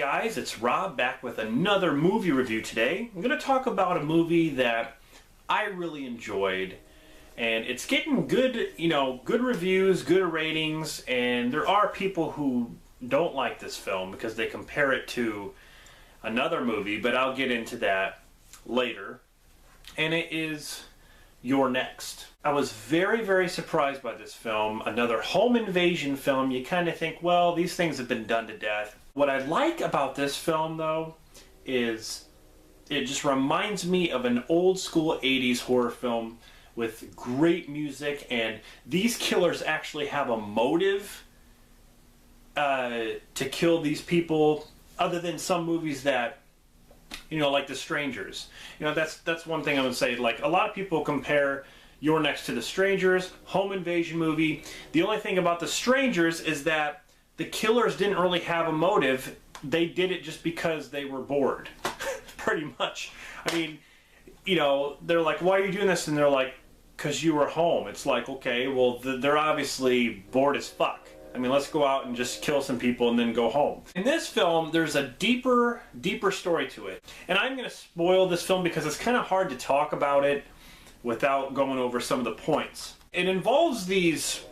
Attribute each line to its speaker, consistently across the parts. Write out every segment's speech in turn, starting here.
Speaker 1: guys, it's Rob back with another movie review today. I'm going to talk about a movie that I really enjoyed, and it's getting good, good reviews, good ratings, and there are people who don't like this film because they compare it to another movie, but I'll get into that later. And it is You're Next. I was very, very surprised by this film. Another home invasion film. You kind of think, well, these things have been done to death. What I like about this film, though, is it just reminds me of an old school 80s horror film with great music, and these killers actually have a motive to kill these people, other than some movies that, like The Strangers. That's one thing I would say. Like, a lot of people compare You're Next to The Strangers, home invasion movie. The only thing about The Strangers is that the killers didn't really have a motive. They did it just because they were bored, pretty much. I mean, they're like, why are you doing this? And they're like, because you were home. It's like, okay, well, they're obviously bored as fuck. I mean, let's go out and just kill some people and then go home. In this film, there's a deeper story to it. And I'm going to spoil this film because it's kind of hard to talk about it without going over some of the points. It involves these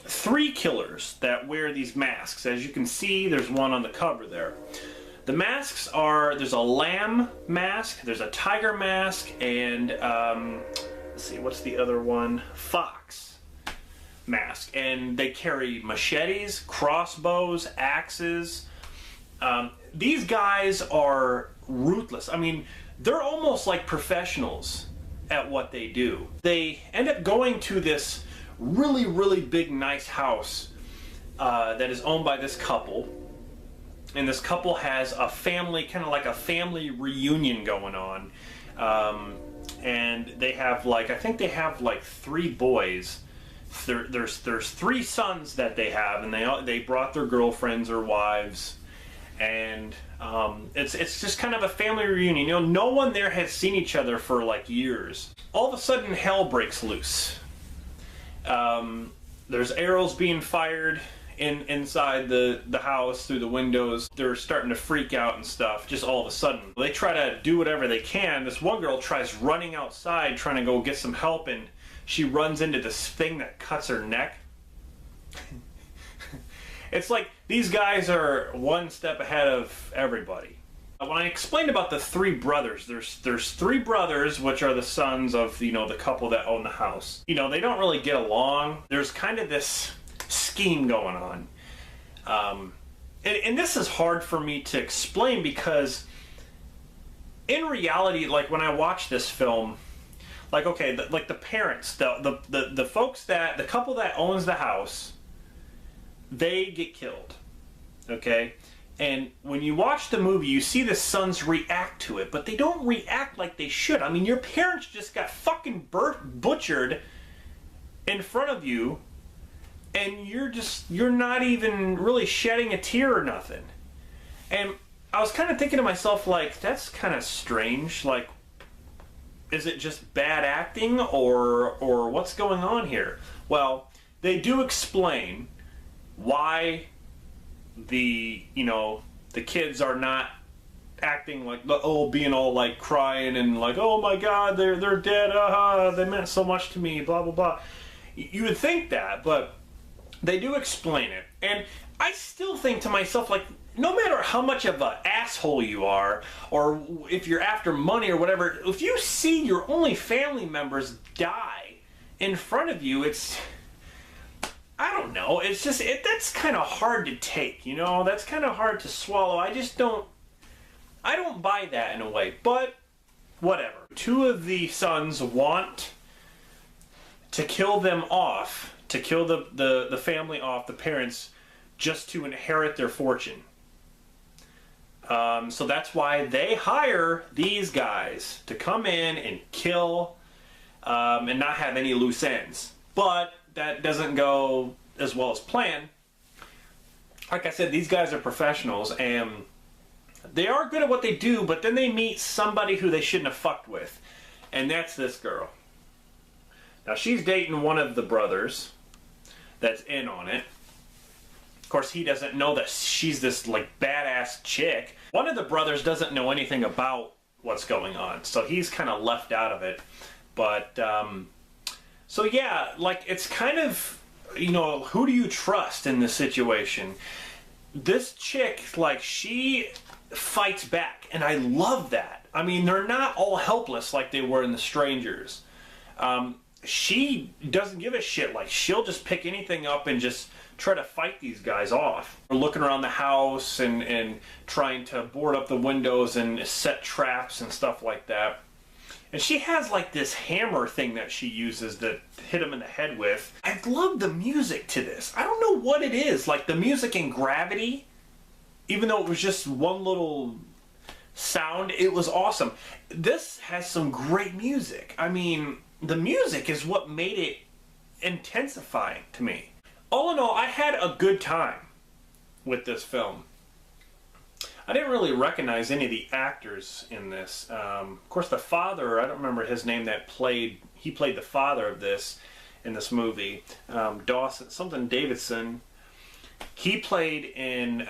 Speaker 1: 3 killers that wear these masks. As you can see, there's one on the cover there. The masks are, there's a lamb mask, there's a tiger mask, and let's see, what's the other one? Fox mask. And they carry machetes, crossbows, axes. These guys are ruthless. I mean, they're almost like professionals at what they do. They end up going to this really, really big, nice house that is owned by this couple. And this couple has a family, kind of like a family reunion going on. And they have I think they have 3 boys. There's 3 sons that they have, and they brought their girlfriends or wives. And it's just kind of a family reunion. No one there has seen each other for years. All of a sudden, hell breaks loose. There's arrows being fired inside the house through the windows. They're starting to freak out and stuff just all of a sudden. They try to do whatever they can. This one girl tries running outside trying to go get some help, and she runs into this thing that cuts her neck. It's like these guys are one step ahead of everybody. When I explained about the 3 brothers, there's 3 brothers, which are the sons of the couple that own the house. They don't really get along. There's kind of this scheme going on, and this is hard for me to explain because in reality, when I watch this film, the parents, the folks, the couple that owns the house, they get killed, okay? And when you watch the movie, you see the sons react to it, but they don't react like they should. I mean, your parents just got fucking butchered in front of you, and you're not even really shedding a tear or nothing. And I was kind of thinking to myself, that's kind of strange. Is it just bad acting, or what's going on here? Well, they do explain why the kids are not acting being all crying and oh my god, they're dead, they meant so much to me, blah blah blah. You would think that, but they do explain it. And I still think to myself, no matter how much of an asshole you are, or if you're after money or whatever, if you see your only family members die in front of you, I don't know, it's just, that's kind of hard to take, that's kind of hard to swallow. I don't buy that in a way, but whatever. 2 of the sons want to kill them off, to kill the family off, the parents, just to inherit their fortune. So that's why they hire these guys to come in and kill and not have any loose ends. But that doesn't go as well as planned. Like I said, these guys are professionals, and they are good at what they do, but then they meet somebody who they shouldn't have fucked with, and that's this girl. Now, she's dating one of the brothers that's in on it. course, he doesn't know that she's this like badass chick. One of the brothers doesn't know anything about what's going on, so he's kind of left out of it. But so yeah, like it's kind of, you know, who do you trust in this situation? This chick, like, she fights back, and I love that. I mean, they're not all helpless like they were in The Strangers. She doesn't give a shit. Like, she'll just pick anything up and just try to fight these guys off. We're looking around the house and trying to board up the windows and set traps and stuff like that. And she has like this hammer thing that she uses to hit him in the head with. I love the music to this. I don't know what it is. Like the music in Gravity, even though it was just one little sound, it was awesome. This has some great music. I mean, the music is what made it intensifying to me. All in all, I had a good time with this film. I didn't really recognize any of the actors in this. Of course, the father, I don't remember his name, he played the father of this in this movie. Dawson, something Davidson. He played in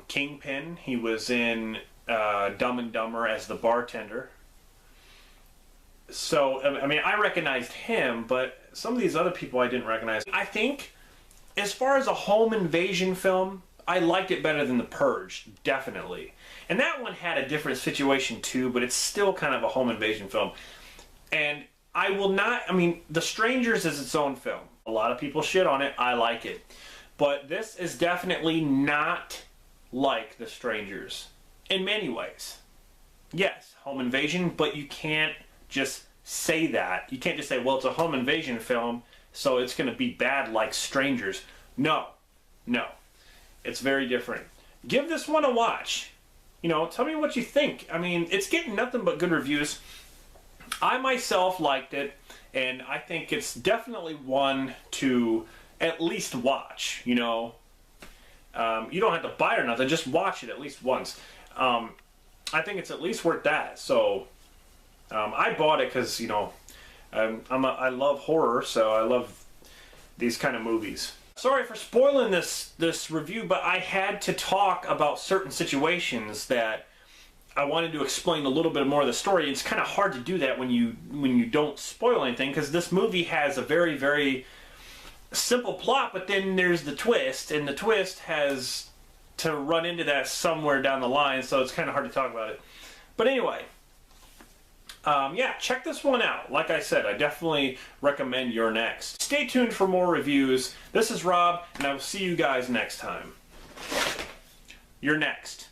Speaker 1: Kingpin. He was in Dumb and Dumber as the bartender. So, I mean, I recognized him, but some of these other people I didn't recognize. I think, as far as a home invasion film, I liked it better than The Purge, definitely. And that one had a different situation too, but it's still kind of a home invasion film. And I will not, I mean, The Strangers is its own film. A lot of people shit on it, I like it. But this is definitely not like The Strangers, in many ways. Yes, home invasion, but you can't just say that. You can't just say, well, it's a home invasion film, so it's going to be bad like Strangers. No, no. It's very different. Give this one a watch. You know, tell me what you think. I mean, it's getting nothing but good reviews. I myself liked it, and I think it's definitely one to at least watch, you know. You don't have to buy it or nothing, just watch it at least once. I think it's at least worth that. So, I bought it because, you know, I love horror, so I love these kind of movies. Sorry for spoiling this review, but I had to talk about certain situations that I wanted to explain a little bit more of the story. It's kind of hard to do that when you don't spoil anything, because this movie has a very, very simple plot, but then there's the twist, and the twist has to run into that somewhere down the line, so it's kind of hard to talk about it. But anyway, yeah, check this one out. Like I said, I definitely recommend You're Next. Stay tuned for more reviews. This is Rob, and I will see you guys next time. You're Next.